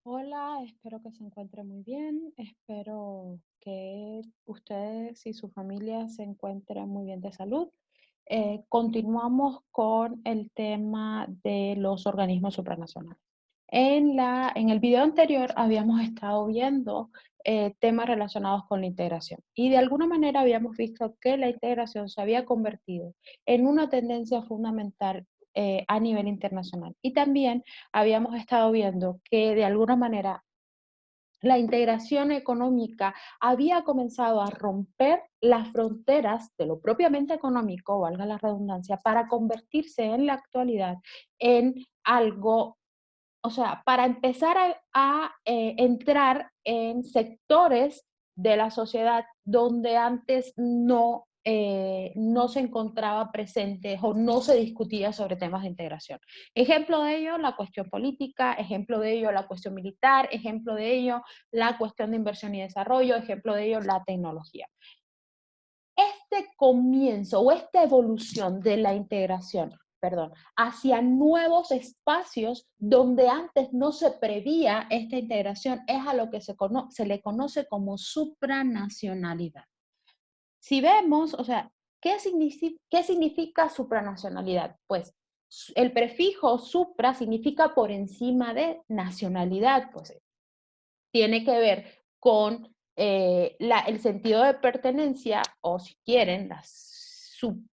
Hola, espero que se encuentre muy bien. Espero que ustedes y su familia se encuentren muy bien de salud. Continuamos con el tema de los organismos supranacionales. En el video anterior habíamos estado viendo temas relacionados con la integración y de alguna manera habíamos visto que la integración se había convertido en una tendencia fundamental a nivel internacional. Y también habíamos estado viendo que de alguna manera la integración económica había comenzado a romper las fronteras de lo propiamente económico, valga la redundancia, para convertirse en la actualidad en algo, o sea, para empezar a entrar en sectores de la sociedad donde antes no se encontraba presente o no se discutía sobre temas de integración. Ejemplo de ello, la cuestión política, ejemplo de ello, la cuestión militar, ejemplo de ello, la cuestión de inversión y desarrollo, ejemplo de ello, la tecnología. Este comienzo o esta evolución de la integración, perdón, hacia nuevos espacios donde antes no se prevía esta integración es a lo que se le conoce como supranacionalidad. Si vemos, o sea, qué significa supranacionalidad? Pues el prefijo supra significa por encima de nacionalidad, pues tiene que ver con el sentido de pertenencia, o si quieren,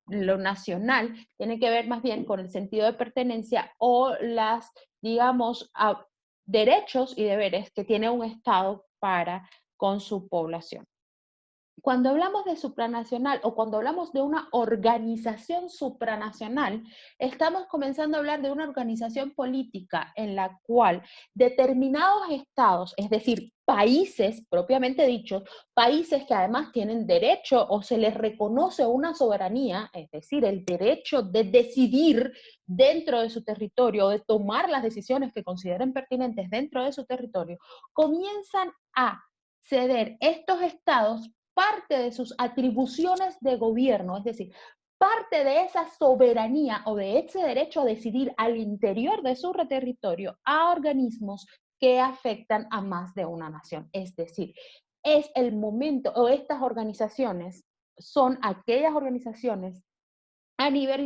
lo nacional, tiene que ver más bien con el sentido de pertenencia o las, digamos, derechos y deberes que tiene un Estado para con su población. Cuando hablamos de supranacional o cuando hablamos de una organización supranacional, estamos comenzando a hablar de una organización política en la cual determinados estados, es decir, países propiamente dichos, países que además tienen derecho o se les reconoce una soberanía, es decir, el derecho de decidir dentro de su territorio, de tomar las decisiones que consideren pertinentes dentro de su territorio, comienzan a ceder estos estados parte de sus atribuciones de gobierno, es decir, parte de esa soberanía o de ese derecho a decidir al interior de su territorio a organismos que afectan a más de una nación. Es decir, es el momento, o estas organizaciones son aquellas organizaciones a nivel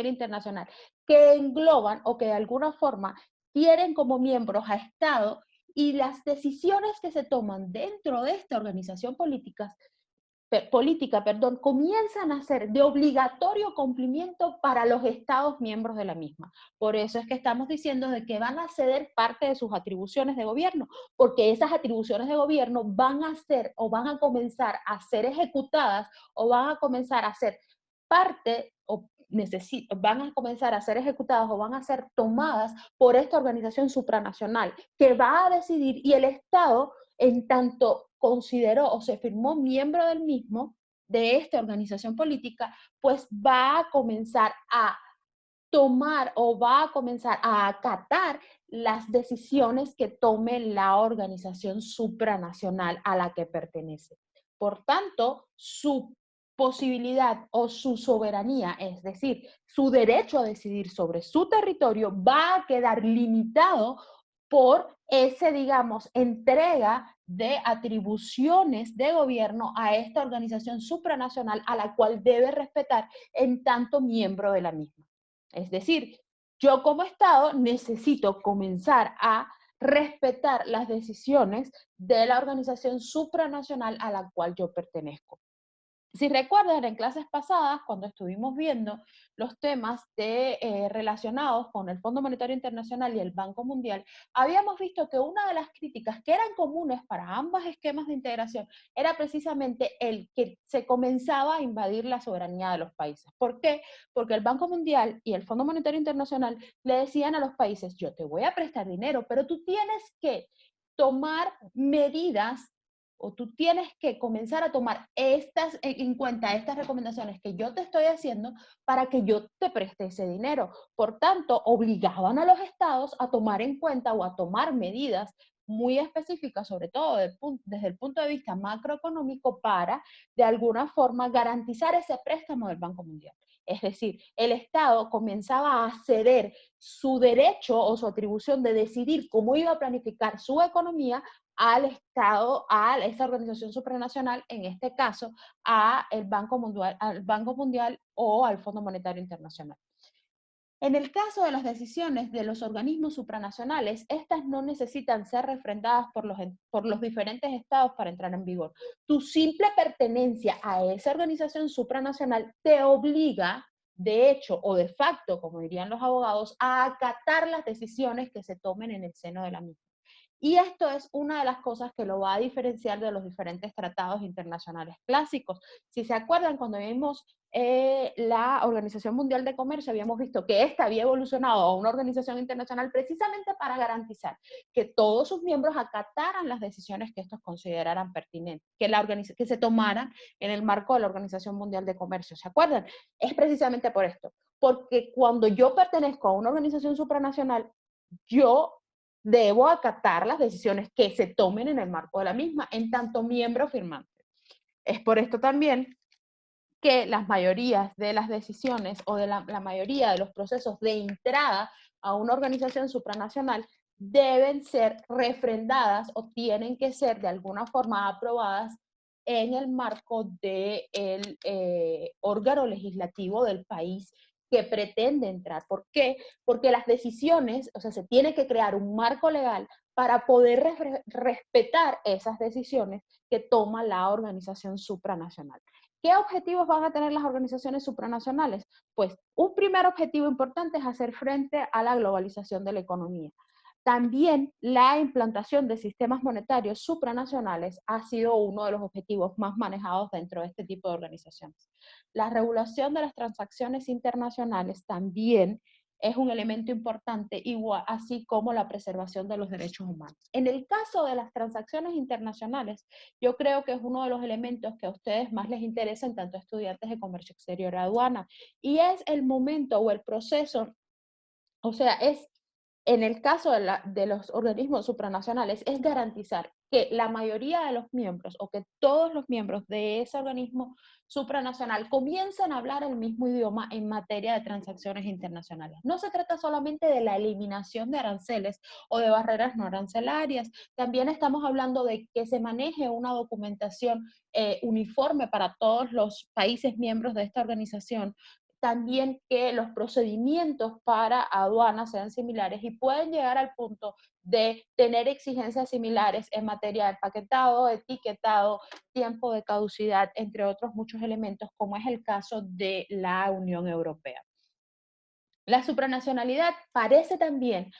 internacional que engloban o que de alguna forma tienen como miembros a Estado y las decisiones que se toman dentro de esta organización política, perdón, comienzan a ser de obligatorio cumplimiento para los Estados miembros de la misma. Por eso es que estamos diciendo de que van a ceder parte de sus atribuciones de gobierno, porque esas atribuciones de gobierno van a ser o van a comenzar a ser ejecutadas o van a comenzar a ser parte o van a comenzar a ser ejecutadas o van a ser tomadas por esta organización supranacional que va a decidir y el Estado, en tanto consideró o se firmó miembro del mismo, de esta organización política, pues va a comenzar a tomar o va a comenzar a acatar las decisiones que tome la organización supranacional a la que pertenece. Por tanto, su posibilidad o su soberanía, es decir, su derecho a decidir sobre su territorio, va a quedar limitado por ese, digamos, entrega de atribuciones de gobierno a esta organización supranacional a la cual debe respetar en tanto miembro de la misma. Es decir, yo como Estado necesito comenzar a respetar las decisiones de la organización supranacional a la cual yo pertenezco. Si recuerdan, en clases pasadas, cuando estuvimos viendo los temas relacionados con el Fondo Monetario Internacional y el Banco Mundial, habíamos visto que una de las críticas que eran comunes para ambos esquemas de integración era precisamente el que se comenzaba a invadir la soberanía de los países. ¿Por qué? Porque el Banco Mundial y el Fondo Monetario Internacional le decían a los países, yo te voy a prestar dinero, pero tú tienes que tomar medidas o tú tienes que comenzar a tomar en cuenta estas recomendaciones que yo te estoy haciendo para que yo te preste ese dinero. Por tanto, obligaban a los estados a tomar en cuenta o a tomar medidas muy específicas, sobre todo desde el punto de vista macroeconómico, para de alguna forma garantizar ese préstamo del Banco Mundial. Es decir, el Estado comenzaba a ceder su derecho o su atribución de decidir cómo iba a planificar su economía al Estado, a esta organización supranacional, en este caso, al Banco Mundial o al Fondo Monetario Internacional. En el caso de las decisiones de los organismos supranacionales, estas no necesitan ser refrendadas por los diferentes estados para entrar en vigor. Tu simple pertenencia a esa organización supranacional te obliga, de hecho o de facto, como dirían los abogados, a acatar las decisiones que se tomen en el seno de la misma. Y esto es una de las cosas que lo va a diferenciar de los diferentes tratados internacionales clásicos. Si se acuerdan, cuando vimos la Organización Mundial de Comercio, habíamos visto que esta había evolucionado a una organización internacional precisamente para garantizar que todos sus miembros acataran las decisiones que estos consideraran pertinentes, que se tomaran en el marco de la Organización Mundial de Comercio. ¿Se acuerdan? Es precisamente por esto. Porque cuando yo pertenezco a una organización supranacional, yo debo acatar las decisiones que se tomen en el marco de la misma, en tanto miembro firmante. Es por esto también que las mayorías de las decisiones o de la mayoría de los procesos de entrada a una organización supranacional deben ser refrendadas o tienen que ser de alguna forma aprobadas en el marco del órgano legislativo del país que pretende entrar. ¿Por qué? Porque las decisiones, o sea, se tiene que crear un marco legal para poder respetar esas decisiones que toma la organización supranacional. ¿Qué objetivos van a tener las organizaciones supranacionales? Pues un primer objetivo importante es hacer frente a la globalización de la economía. También la implantación de sistemas monetarios supranacionales ha sido uno de los objetivos más manejados dentro de este tipo de organizaciones. La regulación de las transacciones internacionales también es un elemento importante, igual, así como la preservación de los derechos humanos. En el caso de las transacciones internacionales, yo creo que es uno de los elementos que a ustedes más les interesan, tanto a estudiantes de comercio exterior y aduana, y es el momento o el proceso, o sea, es en el caso de los organismos supranacionales, es garantizar que la mayoría de los miembros o que todos los miembros de ese organismo supranacional comiencen a hablar el mismo idioma en materia de transacciones internacionales. No se trata solamente de la eliminación de aranceles o de barreras no arancelarias, también estamos hablando de que se maneje una documentación uniforme para todos los países miembros de esta organización, también que los procedimientos para aduanas sean similares y pueden llegar al punto de tener exigencias similares en materia de empaquetado, etiquetado, tiempo de caducidad, entre otros muchos elementos, como es el caso de la Unión Europea. La supranacionalidad parece también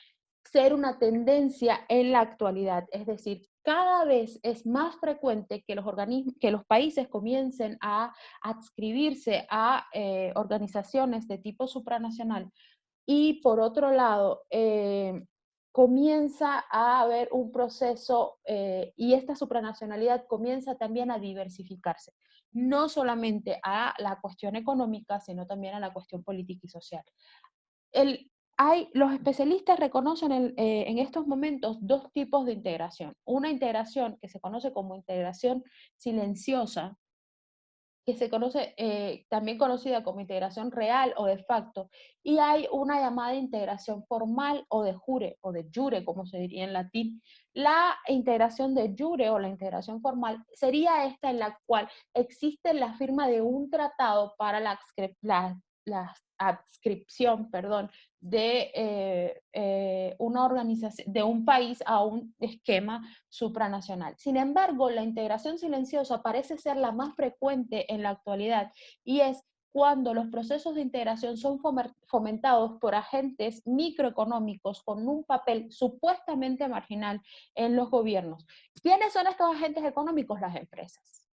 ser una tendencia en la actualidad, es decir, cada vez es más frecuente que que los países comiencen a adscribirse a organizaciones de tipo supranacional y por otro lado, comienza a haber un proceso y esta supranacionalidad comienza también a diversificarse, no solamente a la cuestión económica, sino también a la cuestión política y social. Los especialistas reconocen en estos momentos dos tipos de integración. Una integración que se conoce como integración silenciosa, que se conoce, también conocida como integración real o de facto, y hay una llamada integración formal o de jure, como se diría en latín. La integración de jure o la integración formal sería esta en la cual existe la firma de un tratado para la adscripción, perdón, de una organización, de un país a un esquema supranacional. Sin embargo, la integración silenciosa parece ser la más frecuente en la actualidad y es cuando los procesos de integración son fomentados por agentes microeconómicos con un papel supuestamente marginal en los gobiernos. ¿Quiénes son estos agentes económicos? Las empresas,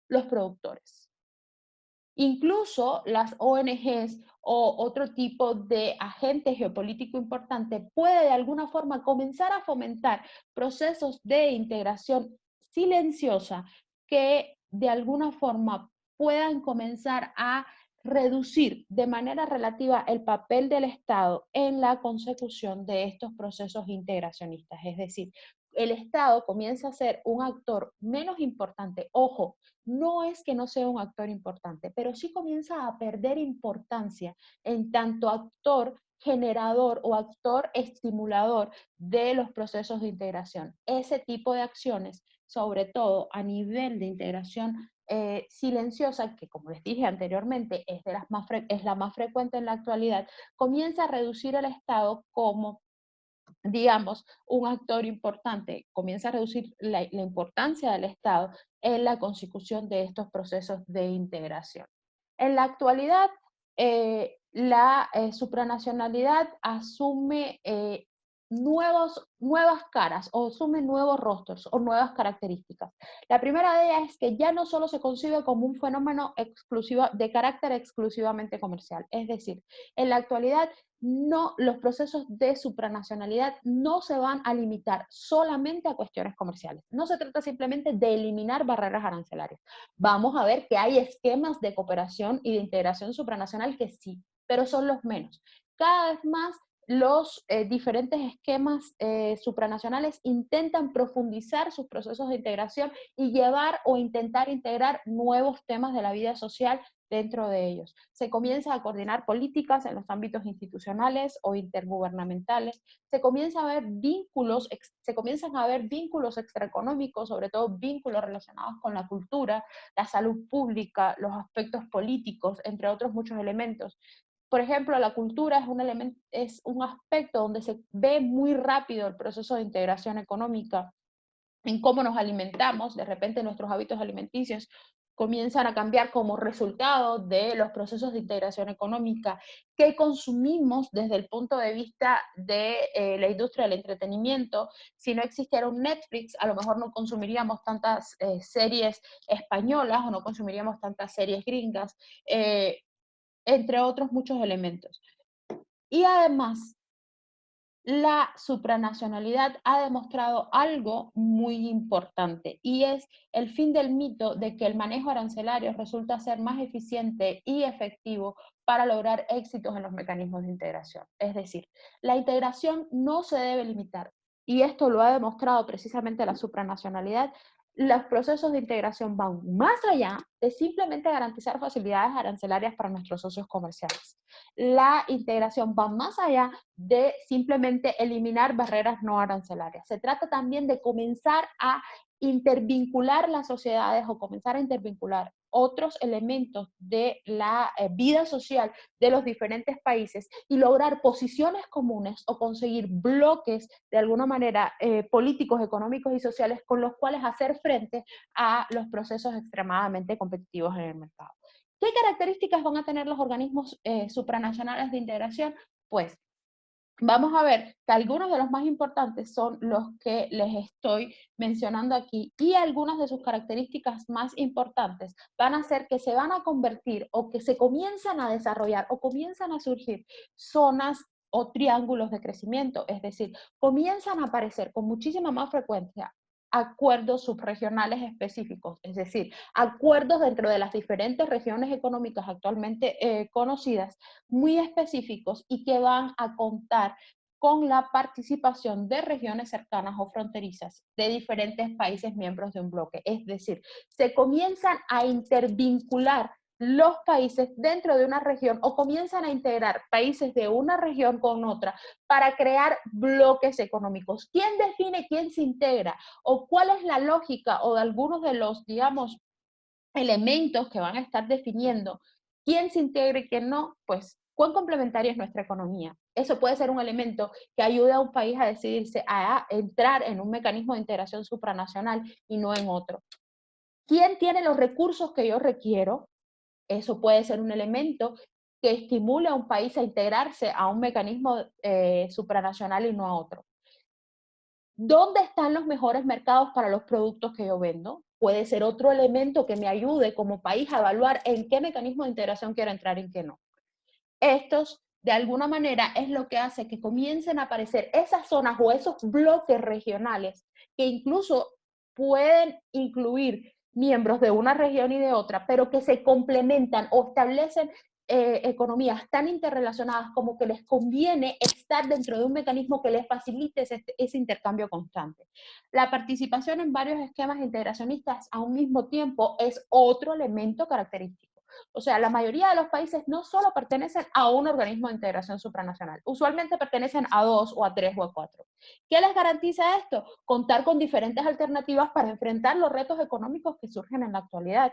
los productores. Incluso las ONGs o otro tipo de agente geopolítico importante puede de alguna forma comenzar a fomentar procesos de integración silenciosa que de alguna forma puedan comenzar a reducir de manera relativa el papel del Estado en la consecución de estos procesos integracionistas. Es decir, el Estado comienza a ser un actor menos importante. Ojo, no es que no sea un actor importante, pero sí comienza a perder importancia en tanto actor generador o actor estimulador de los procesos de integración. Ese tipo de acciones, sobre todo a nivel de integración silenciosa, que como les dije anteriormente es la más frecuente en la actualidad, comienza a reducir el Estado como, digamos, un actor importante, comienza a reducir la importancia del Estado en la consecución de estos procesos de integración. En la actualidad, la supranacionalidad asume nuevas caras o asume nuevos rostros o nuevas características. La primera de ellas es que ya no solo se concibe como un fenómeno exclusivo, de carácter exclusivamente comercial, es decir, en la actualidad no, los procesos de supranacionalidad no se van a limitar solamente a cuestiones comerciales. No se trata simplemente de eliminar barreras arancelarias. Vamos a ver que hay esquemas de cooperación y de integración supranacional que sí, pero son los menos. Cada vez más los diferentes esquemas supranacionales intentan profundizar sus procesos de integración y llevar o intentar integrar nuevos temas de la vida social dentro de ellos. Se comienza a coordinar políticas en los ámbitos institucionales o intergubernamentales, se comienzan a ver vínculos extraeconómicos, sobre todo vínculos relacionados con la cultura, la salud pública, los aspectos políticos, entre otros muchos elementos. Por ejemplo, la cultura es un aspecto donde se ve muy rápido el proceso de integración económica, en cómo nos alimentamos, de repente nuestros hábitos alimenticios comienzan a cambiar como resultado de los procesos de integración económica, qué consumimos desde el punto de vista de la industria del entretenimiento. Si no existiera un Netflix, a lo mejor no consumiríamos tantas series españolas o no consumiríamos tantas series gringas, entre otros muchos elementos. Y además, la supranacionalidad ha demostrado algo muy importante y es el fin del mito de que el manejo arancelario resulta ser más eficiente y efectivo para lograr éxitos en los mecanismos de integración. Es decir, la integración no se debe limitar y esto lo ha demostrado precisamente la supranacionalidad. Los procesos de integración van más allá de simplemente garantizar facilidades arancelarias para nuestros socios comerciales. La integración va más allá de simplemente eliminar barreras no arancelarias. Se trata también de comenzar a intervincular las sociedades o comenzar a intervincular otros elementos de la vida social de los diferentes países y lograr posiciones comunes o conseguir bloques de alguna manera políticos, económicos y sociales con los cuales hacer frente a los procesos extremadamente competitivos en el mercado. ¿Qué características van a tener los organismos supranacionales de integración? Pues vamos a ver que algunos de los más importantes son los que les estoy mencionando aquí y algunas de sus características más importantes van a ser que se van a convertir o que se comienzan a desarrollar o comienzan a surgir zonas o triángulos de crecimiento, es decir, comienzan a aparecer con muchísima más frecuencia acuerdos subregionales específicos, es decir, acuerdos dentro de las diferentes regiones económicas actualmente conocidas, muy específicos y que van a contar con la participación de regiones cercanas o fronterizas de diferentes países miembros de un bloque. Es decir, se comienzan a intervincular los países dentro de una región o comienzan a integrar países de una región con otra para crear bloques económicos. ¿Quién define quién se integra? ¿O cuál es la lógica o de algunos de los, digamos, elementos que van a estar definiendo quién se integra y quién no? Pues, ¿cuán complementaria es nuestra economía? Eso puede ser un elemento que ayude a un país a decidirse a entrar en un mecanismo de integración supranacional y no en otro. ¿Quién tiene los recursos que yo requiero? Eso puede ser un elemento que estimule a un país a integrarse a un mecanismo supranacional y no a otro. ¿Dónde están los mejores mercados para los productos que yo vendo? Puede ser otro elemento que me ayude como país a evaluar en qué mecanismo de integración quiero entrar y en qué no. Estos, de alguna manera, es lo que hace que comiencen a aparecer esas zonas o esos bloques regionales que incluso pueden incluir miembros de una región y de otra, pero que se complementan o establecen economías tan interrelacionadas como que les conviene estar dentro de un mecanismo que les facilite ese intercambio constante. La participación en varios esquemas integracionistas a un mismo tiempo es otro elemento característico. O sea, la mayoría de los países no solo pertenecen a un organismo de integración supranacional, usualmente pertenecen a dos o a tres o a cuatro. ¿Qué les garantiza esto? Contar con diferentes alternativas para enfrentar los retos económicos que surgen en la actualidad.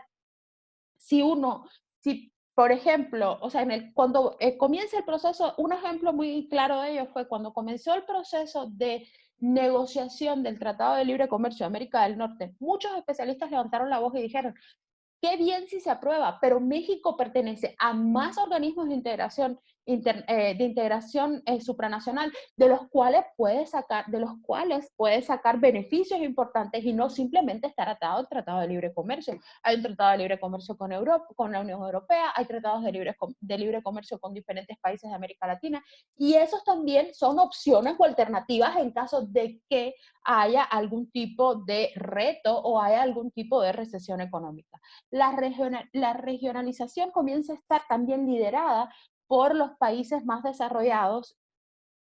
Si uno, si por ejemplo, o sea, cuando comienza el proceso, un ejemplo muy claro de ello fue cuando comenzó el proceso de negociación del Tratado de Libre Comercio de América del Norte, muchos especialistas levantaron la voz y dijeron, qué bien si se aprueba, pero México pertenece a más organismos de integración supranacional, de los cuales puede sacar beneficios importantes y no simplemente estar atado al Tratado de Libre Comercio. Hay un Tratado de Libre Comercio con Europa, con la Unión Europea, hay tratados de libre comercio con diferentes países de América Latina, y esos también son opciones o alternativas en caso de que haya algún tipo de reto o haya algún tipo de recesión económica. La regionalización comienza a estar también liderada por los países más desarrollados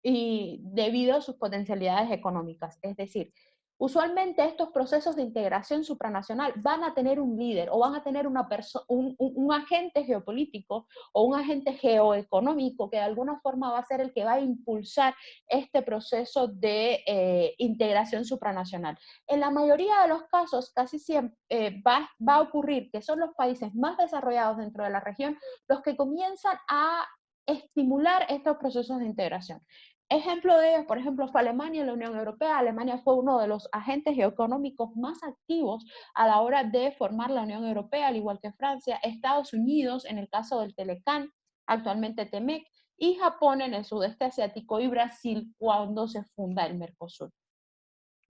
y debido a sus potencialidades económicas. Es decir, usualmente estos procesos de integración supranacional van a tener un líder o van a tener un agente geopolítico o un agente geoeconómico que de alguna forma va a ser el que va a impulsar este proceso de integración supranacional. En la mayoría de los casos, casi siempre va a ocurrir que son los países más desarrollados dentro de la región los que comienzan a estimular estos procesos de integración. Ejemplo de ellos, por ejemplo, fue Alemania y la Unión Europea. Alemania fue uno de los agentes geoeconómicos más activos a la hora de formar la Unión Europea, al igual que Francia, Estados Unidos en el caso del Telecan, actualmente Temec, y Japón en el sudeste asiático y Brasil cuando se funda el Mercosur.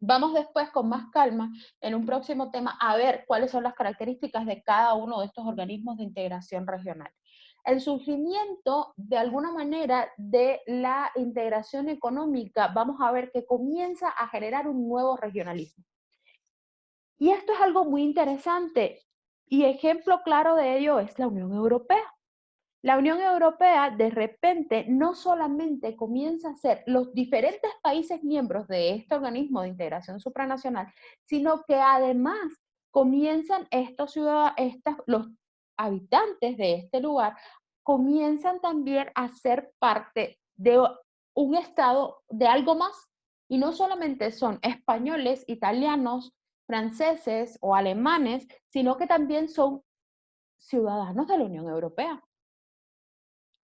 Vamos después con más calma en un próximo tema a ver cuáles son las características de cada uno de estos organismos de integración regional. El surgimiento, de alguna manera, de la integración económica, vamos a ver que comienza a generar un nuevo regionalismo. Y esto es algo muy interesante y ejemplo claro de ello es la Unión Europea. La Unión Europea de repente no solamente comienza a ser los diferentes países miembros de este organismo de integración supranacional, sino que además comienzan los habitantes de este lugar, comienzan también a ser parte de un Estado, de algo más. Y no solamente son españoles, italianos, franceses o alemanes, sino que también son ciudadanos de la Unión Europea.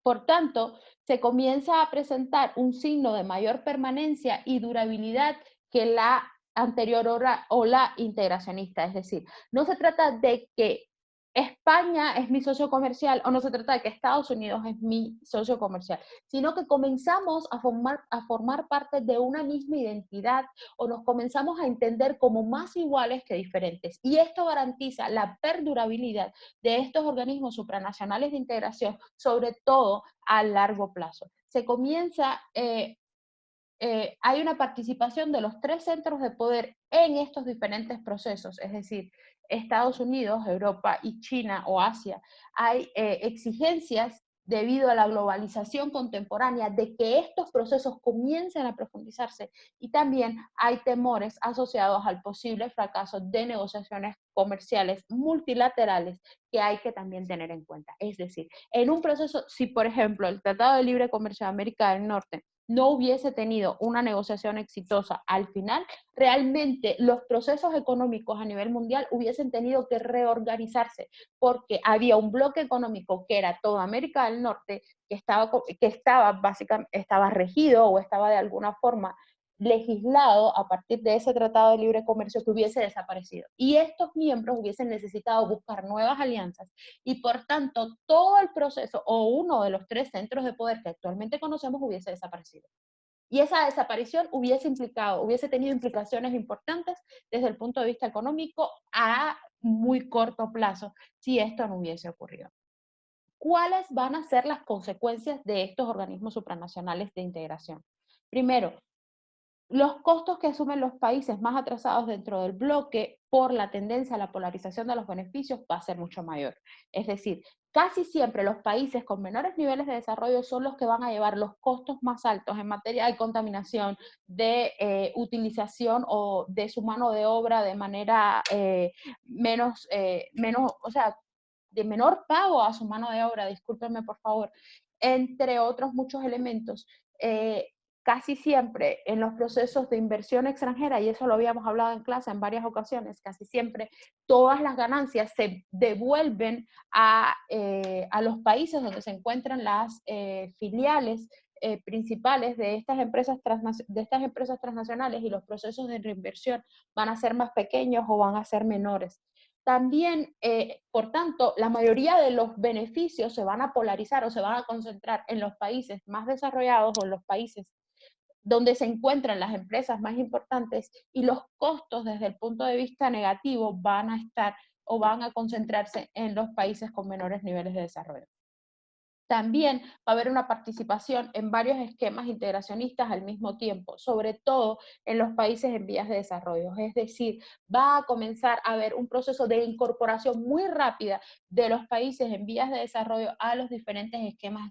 Por tanto, se comienza a presentar un signo de mayor permanencia y durabilidad que la anterior ola integracionista. Es decir, no se trata de que España es mi socio comercial o no se trata de que Estados Unidos es mi socio comercial, sino que comenzamos a formar parte de una misma identidad o nos comenzamos a entender como más iguales que diferentes. Y esto garantiza la perdurabilidad de estos organismos supranacionales de integración, sobre todo a largo plazo. Hay una participación de los tres centros de poder en estos diferentes procesos, es decir, Estados Unidos, Europa y China o Asia. Hay exigencias debido a la globalización contemporánea de que estos procesos comiencen a profundizarse y también hay temores asociados al posible fracaso de negociaciones comerciales multilaterales que hay que también tener en cuenta. Es decir, en un proceso, si por ejemplo el Tratado de Libre Comercio de América del Norte no hubiese tenido una negociación exitosa al final, realmente los procesos económicos a nivel mundial hubiesen tenido que reorganizarse porque había un bloque económico que era toda América del Norte estaba regido o estaba de alguna forma legislado a partir de ese tratado de libre comercio que hubiese desaparecido. Y estos miembros hubiesen necesitado buscar nuevas alianzas y por tanto todo el proceso o uno de los tres centros de poder que actualmente conocemos hubiese desaparecido. Y esa desaparición hubiese tenido implicaciones importantes desde el punto de vista económico a muy corto plazo si esto no hubiese ocurrido. ¿Cuáles van a ser las consecuencias de estos organismos supranacionales de integración? Primero, Los costos que asumen los países más atrasados dentro del bloque por la tendencia a la polarización de los beneficios va a ser mucho mayor. Es decir, casi siempre los países con menores niveles de desarrollo son los que van a llevar los costos más altos en materia de contaminación, de utilización o de su mano de obra de manera menos, o sea, de menor pago a su mano de obra, discúlpenme por favor, entre otros muchos elementos. Eh, Casi siempre en los procesos de inversión extranjera, y eso lo habíamos hablado en clase en varias ocasiones, casi siempre todas las ganancias se devuelven a los países donde se encuentran las filiales principales de estas empresas transnacionales, y los procesos de reinversión van a ser más pequeños o van a ser menores. También, por tanto, la mayoría de los beneficios se van a polarizar o se van a concentrar en los países más desarrollados o en los países donde se encuentran las empresas más importantes, y los costos desde el punto de vista negativo van a estar o van a concentrarse en los países con menores niveles de desarrollo. También va a haber una participación en varios esquemas integracionistas al mismo tiempo, sobre todo en los países en vías de desarrollo. Es decir, va a comenzar a haber un proceso de incorporación muy rápida de los países en vías de desarrollo a los diferentes esquemas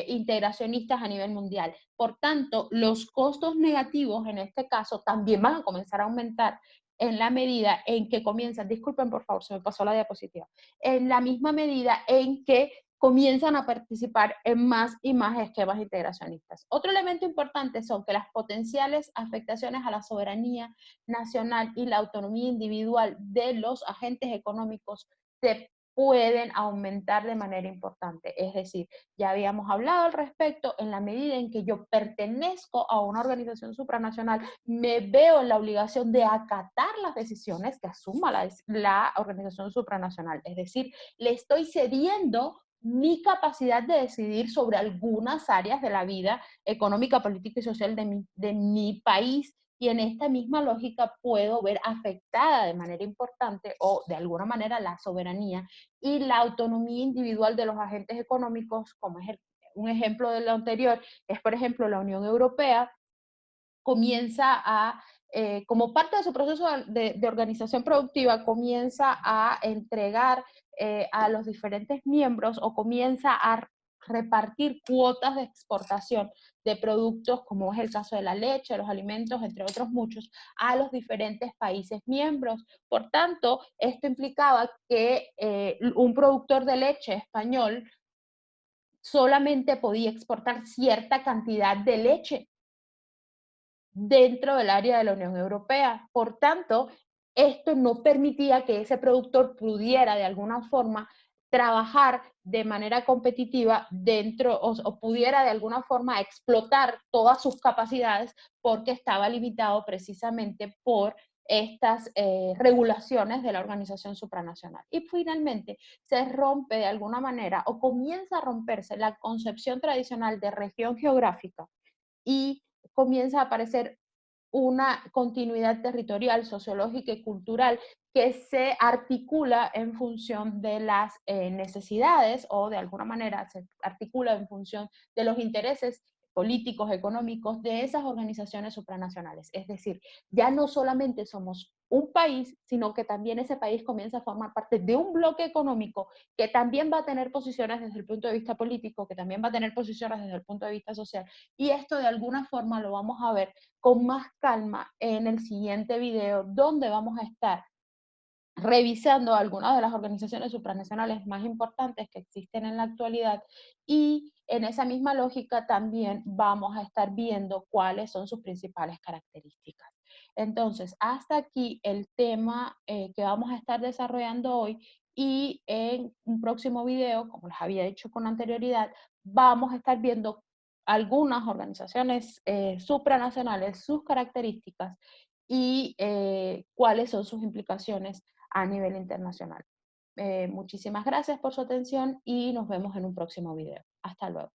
integracionistas a nivel mundial. Por tanto, los costos negativos en este caso también van a comenzar a aumentar en la medida en que comienzan, disculpen por favor, se me pasó la diapositiva, en la misma medida en que comienzan a participar en más y más esquemas integracionistas. Otro elemento importante son que las potenciales afectaciones a la soberanía nacional y la autonomía individual de los agentes económicos se pueden aumentar de manera importante. Es decir, ya habíamos hablado al respecto, en la medida en que yo pertenezco a una organización supranacional, me veo en la obligación de acatar las decisiones que asuma la organización supranacional. Es decir, le estoy cediendo mi capacidad de decidir sobre algunas áreas de la vida económica, política y social de mi país, y en esta misma lógica puedo ver afectada de manera importante o de alguna manera la soberanía y la autonomía individual de los agentes económicos, como es un ejemplo de lo anterior, es por ejemplo la Unión Europea comienza a, como parte de su proceso de organización productiva, comienza a entregar a los diferentes miembros o comienza a repartir cuotas de exportación de productos, como es el caso de la leche, los alimentos, entre otros muchos, a los diferentes países miembros. Por tanto, esto implicaba que un productor de leche español solamente podía exportar cierta cantidad de leche dentro del área de la Unión Europea. Por tanto, esto no permitía que ese productor pudiera de alguna forma trabajar de manera competitiva dentro o pudiera de alguna forma explotar todas sus capacidades, porque estaba limitado precisamente por estas regulaciones de la organización supranacional. Y finalmente se rompe de alguna manera o comienza a romperse la concepción tradicional de región geográfica y comienza a aparecer una continuidad territorial, sociológica y cultural que se articula en función de las necesidades, o de alguna manera se articula en función de los intereses políticos, económicos de esas organizaciones supranacionales. Es decir, ya no solamente somos un país, sino que también ese país comienza a formar parte de un bloque económico que también va a tener posiciones desde el punto de vista político, que también va a tener posiciones desde el punto de vista social, y esto de alguna forma lo vamos a ver con más calma en el siguiente video, donde vamos a estar revisando algunas de las organizaciones supranacionales más importantes que existen en la actualidad, y en esa misma lógica también vamos a estar viendo cuáles son sus principales características. Entonces, hasta aquí el tema que vamos a estar desarrollando hoy, y en un próximo video, como les había dicho con anterioridad, vamos a estar viendo algunas organizaciones supranacionales, sus características y cuáles son sus implicaciones a nivel internacional. Muchísimas gracias por su atención y nos vemos en un próximo video. Hasta luego.